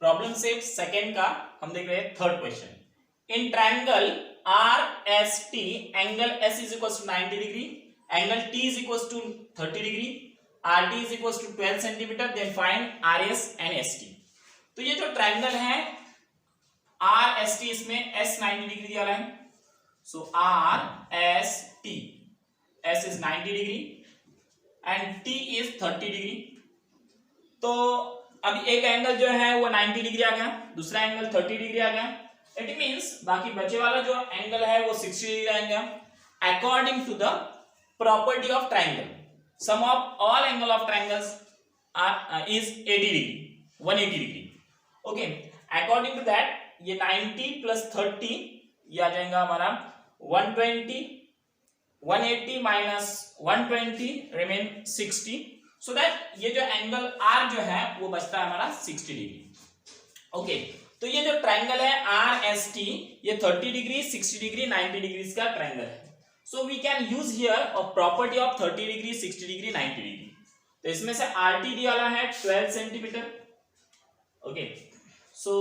Problem set second का हम देख रहे हैं third question. In triangle R S T angle S is equal to 90 degree, angle T is equal to 30 degree, R T is equal to 12 centimetre, then find R S and S T. तो ये जो triangle है R S T, इसमें S 90 degree दिया है, so R S T, S is 90 degree and T is 30 degree. तो अब एक एंगल जो है वो 90 डिग्री आ गया, दूसरा एंगल 30 डिग्री आ गया। इट मींस बाकी बचे वाला जो एंगल है वो 60 डिग्री आएगा। According to the property of triangle, sum of all angle of triangles are is 80 degree, 180 degree. Okay, according to that ये 90 प्लस 30 ये आ जाएगा हमारा 120, 180 माइनस 120 रिमेन 60, सो दैट ये जो एंगल आर जो है वो बचता है हमारा 60 डिग्री। ओके, तो ये जो ट्रायंगल है आर एस टी, ये 30 डिग्री, 60 डिग्री, 90 डिग्री का ट्रायंगल है। So we can use here a property of 30 degree, 60 degree, 90 degree. तो इसमें से आर टी दिया है 12 सेंटीमीटर। ओके, सो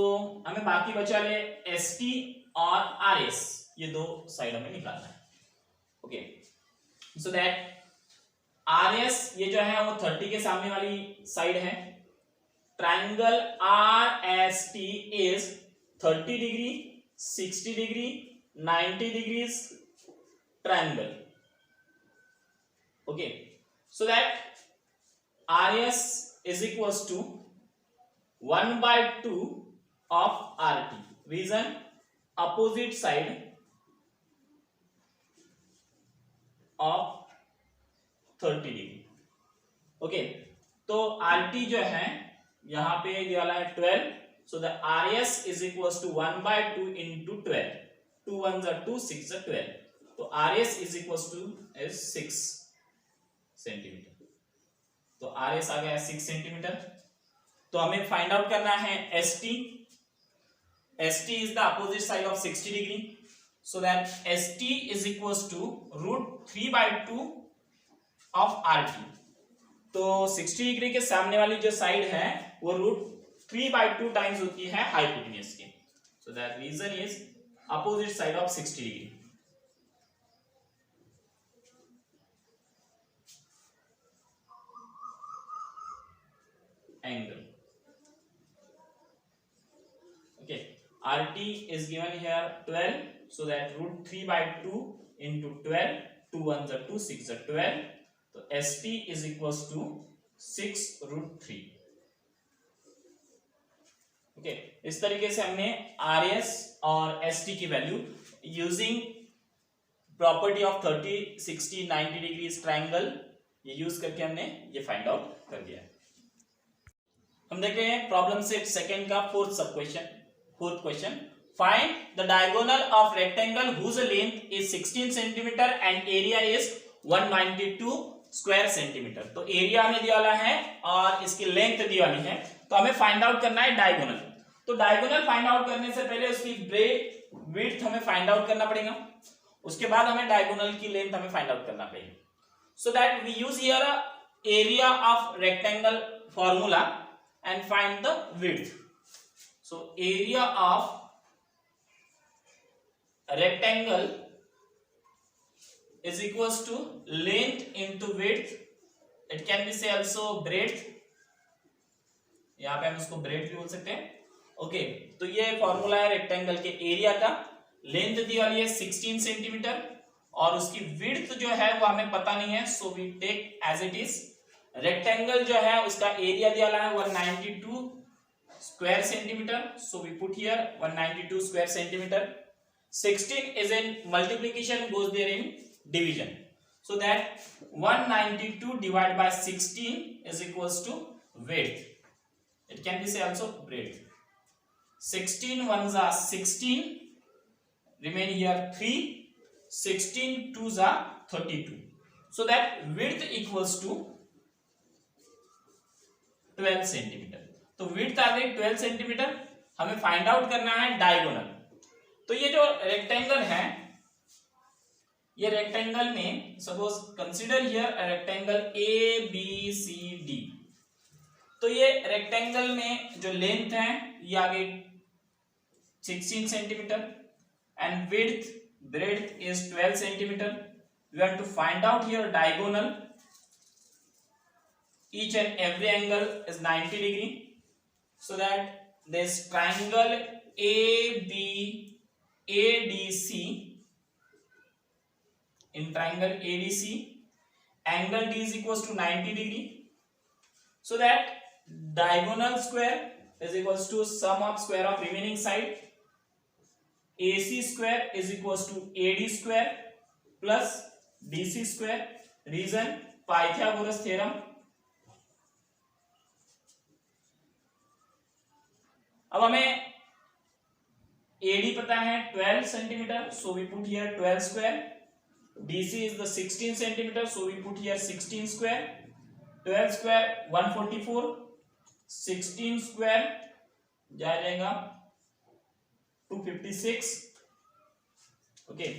हमें बाकी बचा ले एस टी और आर एस, ये दो साइड हमें निकालना है। Okay, so that R S ये जो है वो 30 के सामने वाली साइड है। Triangle R S T is 30 degree, 60 degree, 90 degrees triangle. Okay, so that R S is equal to 1/2 of R T. Reason, opposite side of 30 degree. Okay, तो R T जो है यहां पे दिया है 12, so the R S is equal to 1/2 into 12, 2 1 जा 2, 6 जा 12, तो R S is equal to is 6 centimetre. तो आर एस आ गया 6 सेंटीमीटर। तो हमें फाइंड आउट करना है S T. S T is the opposite side of 60 degree, so that S T is equal to √3/2 of R T. तो 60 degree के सामने वाली जो साइड है वो √3/2 टाइम्स होती है हाइपोटेन्यूज के। So that reason is opposite side of 60 degree. Angle. Okay, R T is given here 12, so that √3/2 into 12, 2 1 जा 2, 6 जा 12, तो S T is equal to 6√3। Okay, इस तरीके से हमने आर एस और एस टी की value using property of 30, 60, 90 degree triangle ये यूज करके हमने ये फाइंड आउट कर दिया। हम देख रहे हैं प्रॉब्लम सेट सेकंड का fourth question. Find the diagonal of rectangle whose length is 16 centimetre and area is 192 square centimetre. तो एरिया हमें दिया वाला है और इसकी लेंथ दी वाली है, तो हमें फाइंड आउट करना है डायगोनल। तो डायगोनल फाइंड आउट करने से पहले उसकी ब्रेड विड्थ हमें फाइंड आउट करना पड़ेगा, उसके बाद हमें डायगोनल की लेंथ हमें फाइंड आउट करना पड़ेगा। So that we use here area of rectangle formula and find the width. So area of rectangle is equals to length into width. It can be say also breadth, यहाँ पे हम इसको breadth भी बोल सकते हैं। ओके, तो ये फॉर्मूला है रेक्टेंगल के एरिया का। लेंथ दी वाली है 16 सेंटीमीटर और उसकी विड्थ जो है वो हमें पता नहीं है, so we take as it is. Rectangle जो है उसका एरिया दिया है 192 square centimetre, so we put here 192 square centimetre. 16 is in multiplication, goes there in division, so that 192 divided by 16 is equals to width. It can be say also breadth. 16 ones are 16, remain here 3, 16 twos are 32, so that width equals to 12 centimetre. तो width आ गई 12 centimetre. हमें find out करना है diagonal. तो ये जो rectangle है, ये रेक्टेंगल में suppose consider here rectangle A B C D. तो ये रेक्टेंगल में जो लेंथ है ये आ गई 16 centimetre and breadth is 12 centimeter. We want to find out here diagonal. Each and every angle is 90 degree, so that this triangle ADC, in triangle ADC angle D is equals to 90 degree, so that diagonal square is equals to sum of square of remaining side. AC square is equals to AD square plus DC square. Reason Pythagoras theorem. अब हमें AD पता है 12 centimetre, so we put here 12 square. DC is the 16 centimeter, so we put here 16 square. 12 square 144, 16 square जाएगा 256. Okay,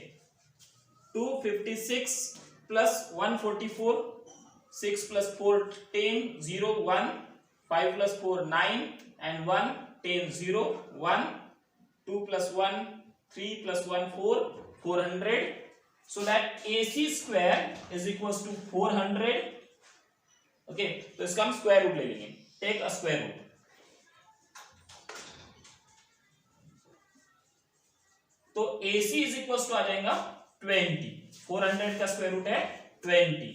256 plus 144, 6 plus 4 10, 0 1, 5 plus 4 9 and 1 10 0 1, 2 plus 1 3 plus 1 4, 400. So that AC square is equals to 400. Okay, तो इसका हम square root ले लेंगे. Take a square root. तो AC is equal to आ जाएगा 20. 400 का स्क्वायर रूट है 20.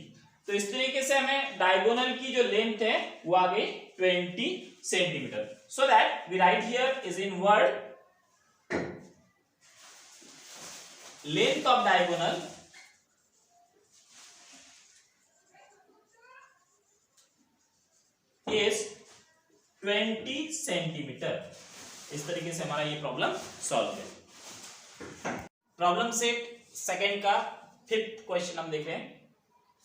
तो इस तरीके से हमें डायगोनल की जो लेंथ है वो आ गई 20 centimetre. So that we write here is in word length of diagonal is 20 centimetre. इस तरीके से हमारा ये प्रॉब्लम सॉल्व है. प्रॉब्लम सेट सेकंड का फिफ्थ क्वेश्चन हम देख रहे हैं.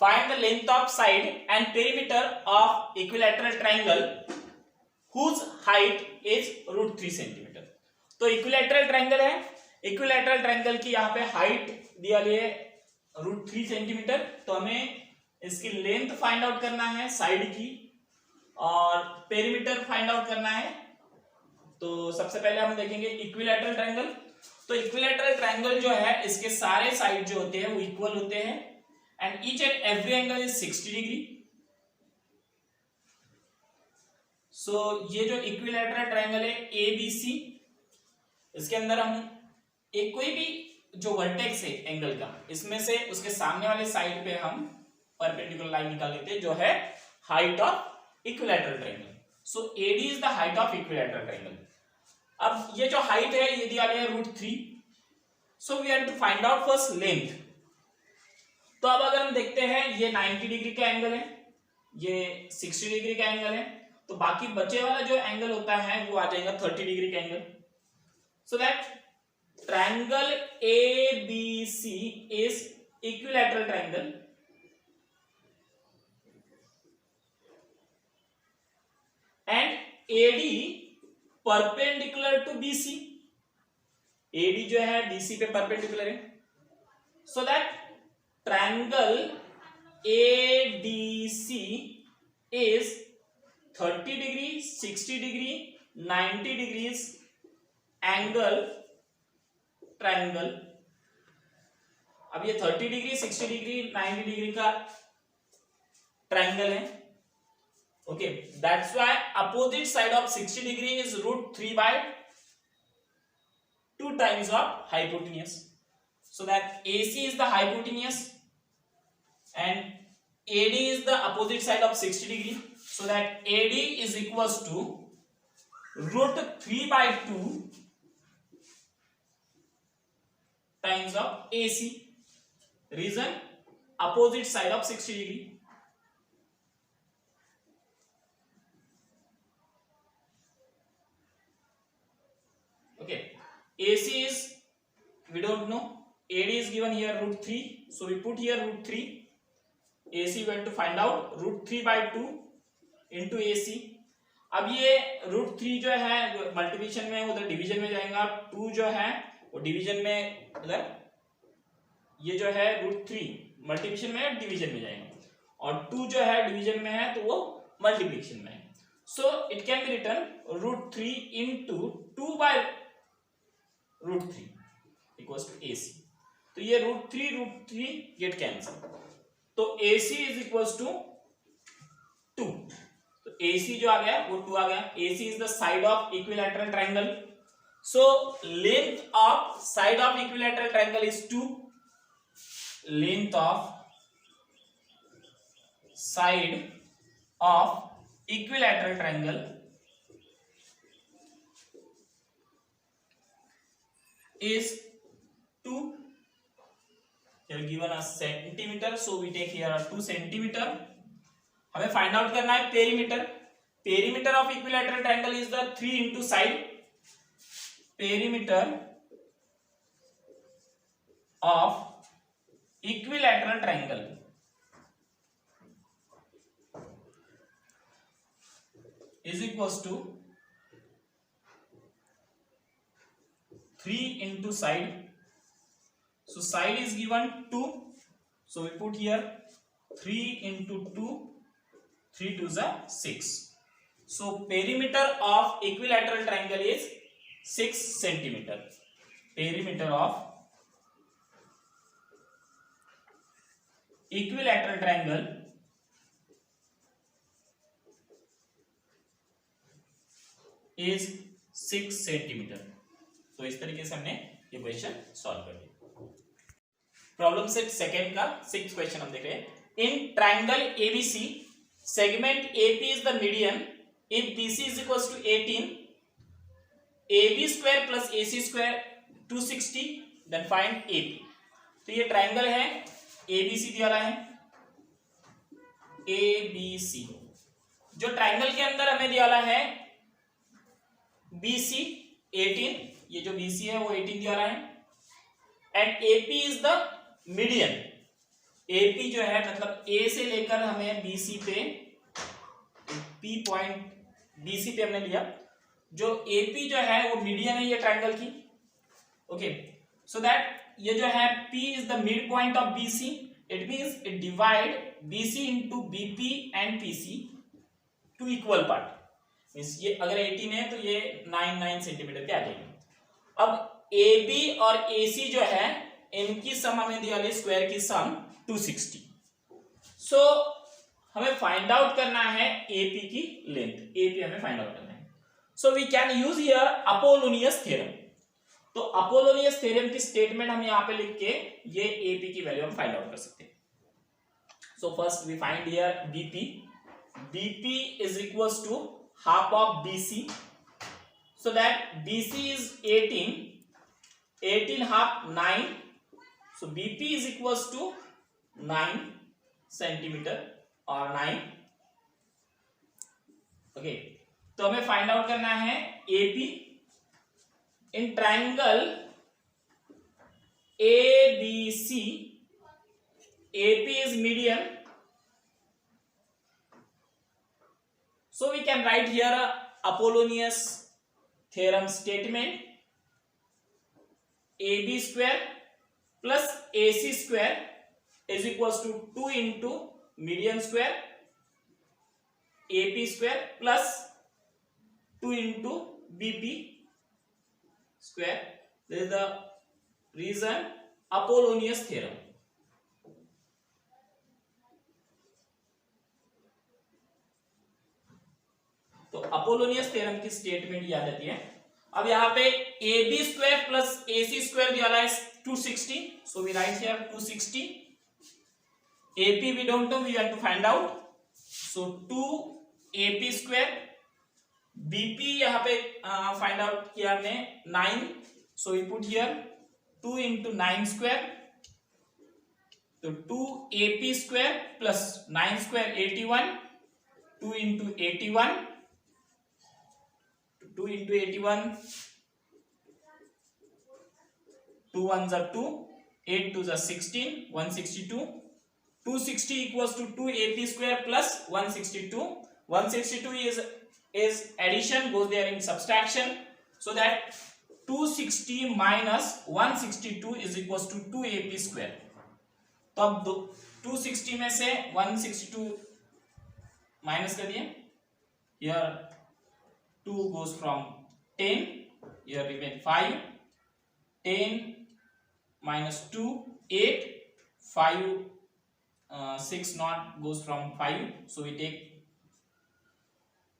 Find the length of side and perimeter of equilateral triangle whose height is √3 centimetre. तो इक्विलैटरल ट्रायंगल है. इक्विलैटरल ट्रायंगल की यहाँ पे हाइट दिया है √3 सेंटीमीटर. तो हमें इसकी लेंथ फाइंड आउट करना है साइड की और पेरीमीटर फाइंड आउट करना है. तो सबसे पहले हम देखेंगे इक्विलैटरल ट्रायंगल. तो इक्विलैटरल ट्रायंगल जो है इसके सारे साइड जो होते हैं वो इक्वल होते हैं and each and every angle is 60 degree. So ये जो इक्विलैटरल ट्रायंगल है ABC, इसके अंदर हम एक कोई भी जो वर्टेक्स है एंगल का, इसमें से उसके सामने वाले साइड पे हम परपेंडिकुलर लाइन निकाल लेते हैं जो है height of equilateral triangle. So AD is the height of equilateral triangle. अब ये जो हाइट है ये दिया गया है √3. So we have to find out first length. तो अब अगर हम देखते हैं ये 90 डिग्री का एंगल है, ये 60 डिग्री का एंगल है, तो बाकी बचे वाला जो एंगल होता है वो आ जाएगा 30 डिग्री का angle. So that triangle ABC is equilateral triangle and AD perpendicular to BC. AD जो है BC पे परपेंडिकुलर है. So that triangle ADC is 30 degree 60 degree 90 degrees angle triangle. अब ये 30 डिग्री 60 डिग्री 90 डिग्री का ट्रायंगल है. Okay, that's why opposite side of 60 degree is √3 by 2 times of hypotenuse. So that AC is the hypotenuse and AD is the opposite side of 60 degree. So that AD is equals to √3 by 2 times of AC. Reason opposite side of 60 degree. Okay, AC is we don't know. AD is given here √3, so we put here √3. AC we have to find out √3 by 2 into AC. अब ये √3 जो है multiplication में उधर division में जाएगा. 2 जो है वो डिवीजन में उधर, ये जो है √3 मल्टीप्लिकेशन में डिवीजन में जाएगा और 2 जो है डिवीजन में है तो वो मल्टीप्लिकेशन में है. So it can be written √3 into 2 by √3 equals to AC. तो ये √3 गेट कैंसिल, तो AC इज इक्वल्स टू 2. तो AC जो आ गया वो 2 आ गया. AC is the side of equilateral triangle. So length of side of equilateral triangle is 2. Length of side of equilateral triangle is 2. Here given a centimeter, so we take here 2 centimeter. हमें find out करना है perimeter. Perimeter of equilateral triangle is the 3 into side. Perimeter of equilateral triangle is equals to 3 into side. So side is given 2, so we put here 3 into 2, 3 to the 6. So perimeter of equilateral triangle is 6 centimeter. Perimeter of equilateral triangle is 6 centimeter. तो इस तरीके से हमने ये question solve कर दिया. Problem set second का 6th question हम देख रहे हैं. In triangle ABC segment AP is the median if BC is equals to 18, AB square plus AC square 260, then find AP. तो ये ट्रायंगल है, एबीसी दिया है, ABC. जो ट्रायंगल के अंदर हमें दिया है BC 18, ये जो BC है वो 18 दिया रहा है. And AP is the median. AP जो है मतलब A से लेकर हमें BC पे P पॉइंट BC पे हमने लिया. जो AP जो है वो मीडियन है ये ट्रायंगल की. ओके, सो दैट ये जो है P is the mid point of BC. It means it divide BC into BP and PC two equal part. Means ये अगर 18 है तो ये 9 सेंटीमीटर के आ जाएंगे. अब AB और AC जो है इनकी सम हमें दिया है स्क्वायर की सम 260. सो हमें फाइंड आउट करना है AP की लेंथ. AP हमें फाइंड आउट करना है. So we can use here Apollonius theorem. तो अपोलोनियस थ्योरम की स्टेटमेंट हम यहाँ पे लिख के ये AP की वैल्यू हम फाइंड आउट कर सकते हैं. So first we find here BP. BP is equals to half of BC. So that BC is 18, 18 half 9. So BP is equals to 9 centimeter or 9. Okay, तो हमें फाइंड आउट करना है AP. In triangle ABC, AP is median. So we can write here a Apollonius theorem statement. AB square plus AC square is equals to 2 into median square AP square plus 2 into BP square. This is the reason Apollonius theorem. तो Apollonius theorem की statement याद रहती है. अब यहाँ पे AB square plus AC square दिया है 260. So we write here 260. AP we don't know, we have to find out. So 2AP square. BP यहाँ पे फाइंड आउट किया हमने 9. So we put here 2 into 9 square. तो 2AP square plus 9 square 81. 2 into 81. 2 into 81, 2 ones are 2, 8 twos are 16, 162. 260 equals to 2AP square plus 162. 162 is addition, goes there in subtraction. So that 260 minus 162 is equals to 2AP square. तो अब 260 में से 162 minus कर दिए here 2 goes from 10, here remain 5, 10 minus 2 8, 5 6 not goes from 5, so we take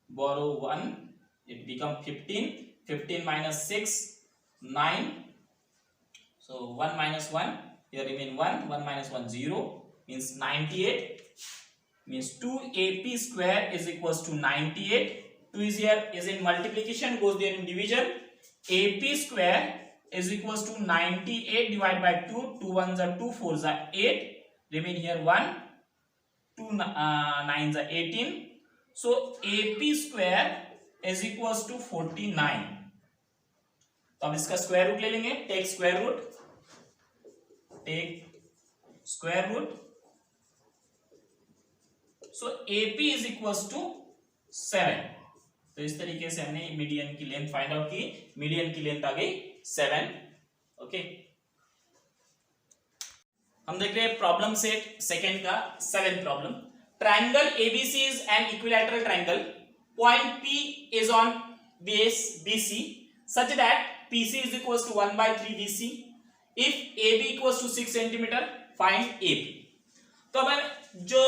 borrow 1, it become 15, 15 minus 6 9, so 1 minus 1, here remain 1, 1 minus 1 0, means 98, means 2AP square is equals to 98. 2 is here is in multiplication, goes there in division. AP square is equals to 98 divided by 2, 2 ones are 2, 4s are 8, remain here 1, 2 9s are 18, so AP square is equals to 49. तो अब इसका square root ले लेंगे, take square root, take square root, so AP is equals to 7. तो इस तरीके से हमने मीडियन की लेंथ फाइंड आउट की, मीडियन की लेंथ आ गई 7. ओके, हम देख रहे हैं प्रॉब्लम सेट सेकंड का 7th problem. Triangle ABC is an equilateral triangle, point P is on base BC such that PC is equals to 1/3 BC. If AB equals to 6 cm, find AP. तो अब जो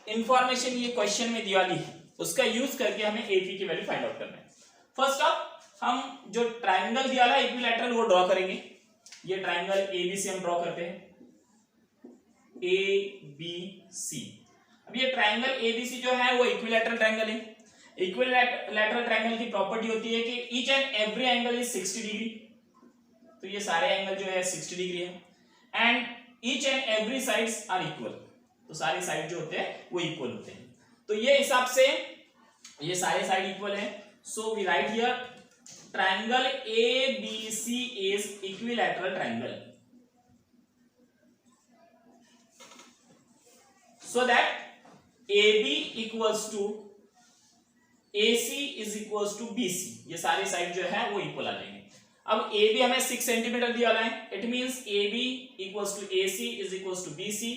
information ये question में दिया है उसका use करके हमें AP की वैल्यू फाइंड आउट करना है. फर्स्ट ऑफ हम जो ट्रायंगल दिया है इक्विलैटरल वो ड्रॉ करेंगे. ये ट्रायंगल ABC हम ड्रॉ करते हैं, ABC. अब ये ट्रायंगल ABC जो है वो इक्विलैटरल ट्रायंगल है. इक्विलैटरल ट्रायंगल की प्रॉपर्टी होती है कि each and every angle is 60 degree. तो ये सारे एंगल जो है 60 डिग्री है, and each and every sides are equal. तो सारे साइड जो होते हैं वो इक्वल होते हैं. तो ये हिसाब से ये सारे साइड इक्वल है. So we write here triangle ABC is equilateral triangle, so that AB equals to AC is equals to BC. ये सारे साइड जो है वो इक्वल आ जाएंगे. अब AB हमें 6 सेंटीमीटर दिया है, it means AB equals to AC is equals to BC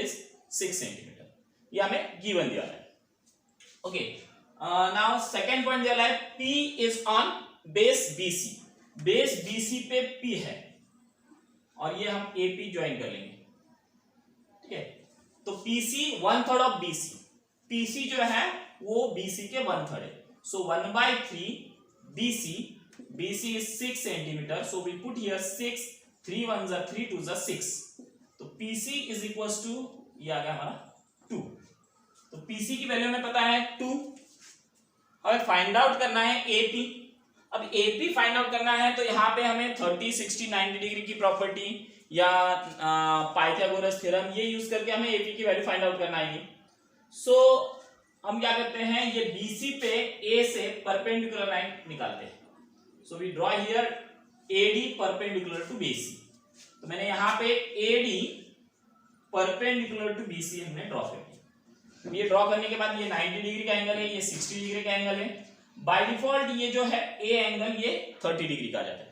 is 6 centimetre. ये हमें गिवन दिया है. ओके, नाउ सेकंड पॉइंट दिया है P is on base BC. Base BC पे P है और ये हम AP ज्वाइन कर लेंगे. ठीक है, तो PC 1/3 ऑफ BC. PC जो है वो BC के 1/3 है. So 1/3 BC. BC is 6 centimetre, so we put here 6, 3 1s are 3, 2s are 6. तो PC is equals to ये आ गया हमारा 2. तो PC की वैल्यू हमें पता है 2. हमें फाइंड आउट करना है AP. अब AP फाइंड आउट करना है तो यहाँ पे हमें 30 60 90 डिग्री की प्रॉपर्टी या पाइथागोरस थ्योरम ये यूज करके हमें AP की वैल्यू फाइंड आउट करना है. सो हम क्या करते हैं, ये BC पे A से परपेंडिकुलर लाइन निकालते हैं. So we draw here AD perpendicular to BC. तो मैंने यहाँ पे AD परपेंडिकुलर टू BC हमने ड्रॉ कर दिया. ये ड्रॉ करने के बाद ये 90 डिग्री का एंगल है, ये 60 डिग्री का एंगल है. बाय डिफॉल्ट ये जो है A एंगल ये 30 डिग्री का आ जाता है.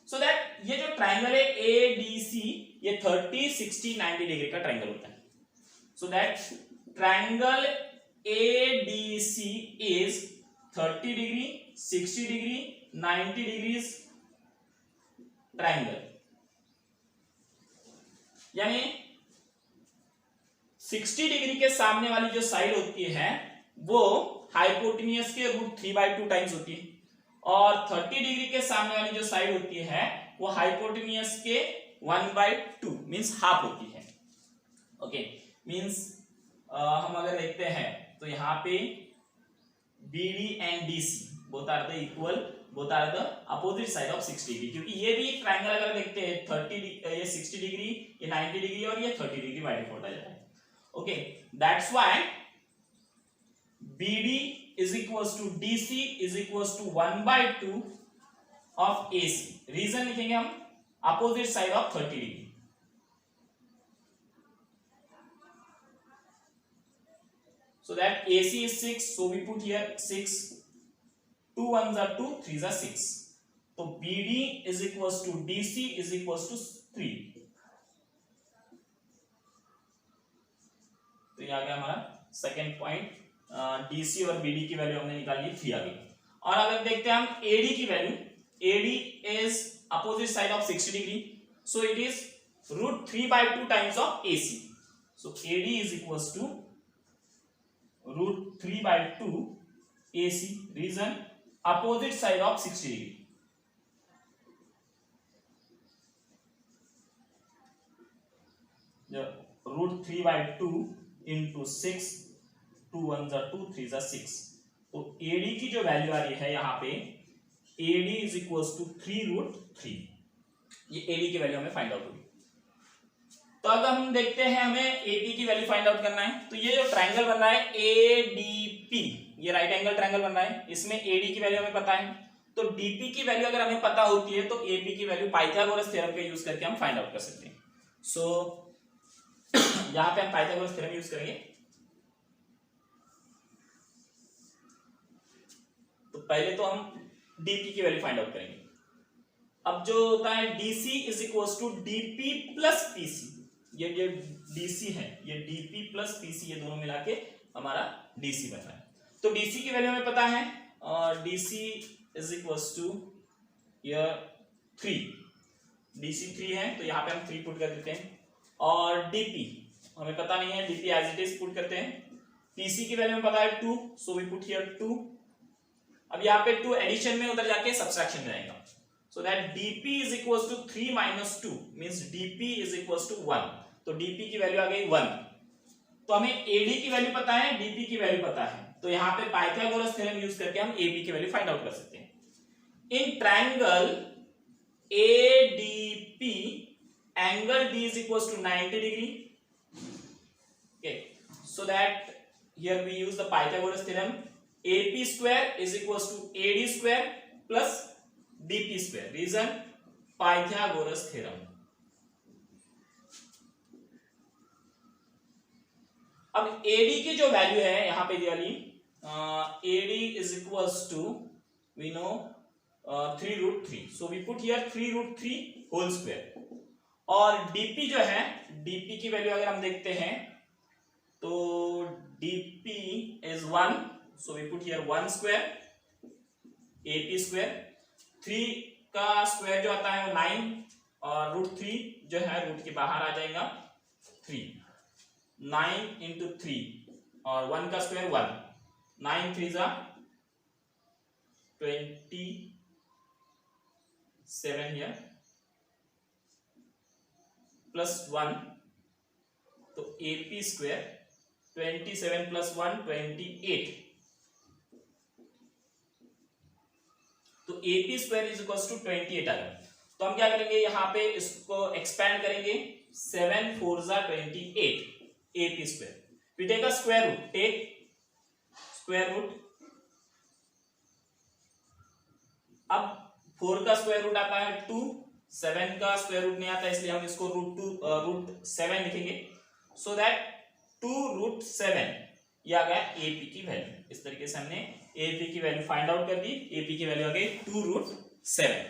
सो दैट ये जो ट्रायंगल है ADC ये 30 60 90 डिग्री का ट्रायंगल होता है. So that triangle ADC is 30 degree 60 degree 90 degrees triangle. यानी 60 डिग्री के सामने वाली जो साइड होती है वो हाइपोटेन्यूज के √3/2 टाइम्स होती है, और 30 डिग्री के सामने वाली जो साइड होती है वो हाइपोटेन्यूज के 1/2 मींस हाफ होती है. ओके, मींस हम अगर देखते हैं तो यहाँ पे BD and DC both are the equal, both are the opposite side of 60 degree. क्योंकि ये भी एक ट्रायंगल अगर देखते हैं 30 ये 60 डिग्री ये 90 डिग्री और ये 30 डिग्री बाय डिफॉल्ट आ जाता है. Okay, that's why BD is equals to DC is equals to 1/2 of AC. Reason लिखेंगे हम opposite side of 30 degree. So that AC is 6, so we put here 6. 2 1s are 2, 3s are 6. So BD is equals to DC is equals to 3. तो ये आ गया हमारा second point DC और BD की value हमने निकाल ली, 3 आ गई। और अगर देखते हैं हम एडी की value, AD is opposite side of 60 degree, so it is √3/2 times of AC. So AD is equals to √3/2 AC, reason opposite side of 60 degree. √3/2 into 6, 2 1 जा 2, 3 जा 6। तो AD की जो वैल्यू आ रही है यहाँ पे, AD इज इक्वल्स टू 3√3। ये AD की वैल्यू हमें फाइंड आउट होगी। तो अब हम देखते हैं हमें AP की वैल्यू फाइंड आउट करना है। तो ये जो ट्रायंगल बन रहा है ADP, ये राइट एंगल ट्रायंगल बन रहा है, इसमें AD की वैल्यू हमें पता है। तो DP की वैल्यू अगर हमें पता होती है तो AP की वैल्यू पाइथागोरस थ्योरम का यूज करके हम फाइंड आउट कर सकते हैं। सो यहां पे हम पाइथागोरस थ्योरम यूज करेंगे। तो पहले तो हम डीपी की वैल्यू फाइंड आउट करेंगे। अब जो होता है DC is equals to DP plus PC, ये डीसी है, ये डीपी प्लस पीसी, ये दोनों मिला के हमारा डीसी बन रहा है। तो डीसी की वैल्यू हमें पता है, और DC is equals to 3, DC 3 है, तो यहाँ पे हम 3 पुट कर देते हैं। और डीपी हमें पता नहीं है, DP as it is put करते हैं। पीसी की वैल्यू हमें पता है 2, सो वी पुट हियर 2। अब यहाँ पे 2 एडिशन में, उधर जाके सब्सट्रैक्शन में आएगा। So that dp is equals to 3 minus 2 means dp is equals to 1। तो dp की वैल्यू आ गई 1। तो हमें AD की वैल्यू पता है, dp की वैल्यू पता है, तो यहाँ पे पाइथागोरस थ्योरम यूज करके हम AB की वैल्यू फाइंड आउट कर सकते हैं। In triangle ADP angle D is equals to 90 degree। Okay, so that here we use the Pythagoras theorem, AP square is equals to AD square plus DP square, reason Pythagoras theorem. अब AD की जो value है यहाँ पे दी वाली, AD is equals to we know 3√3, so we put here 3√3 whole square। और DP जो है, DP की वैल्यू अगर हम देखते हैं तो DP is 1, so we put here 1 square, AP square, 3 का स्क्वायर जो आता है वो 9, और √3 जो है रूट के बाहर आ जाएगा 3, 9 into 3, और 1 का स्क्वायर 1, 9 3 जा 27 हियर प्लस 1, तो AP स्क्वायर 27 प्लस 1 28। तो AP square is equals to 28 आ गया। तो हम क्या करेंगे, यहाँ पे इसको एक्सपैंड करेंगे, 7 4 जा 28 AP square. We take a square root, take square root. अब 4 का स्क्वायर रूट आता है 2, 7 का स्क्वायर रूट नहीं आता, इसलिए हम इसको √7 लिखेंगे। सो दैट 2√7 ये आ गया AP की वैल्यू। इस तरीके से हमने AP की वैल्यू फाइंड आउट कर दी। AP की वैल्यू आ गई 2√7।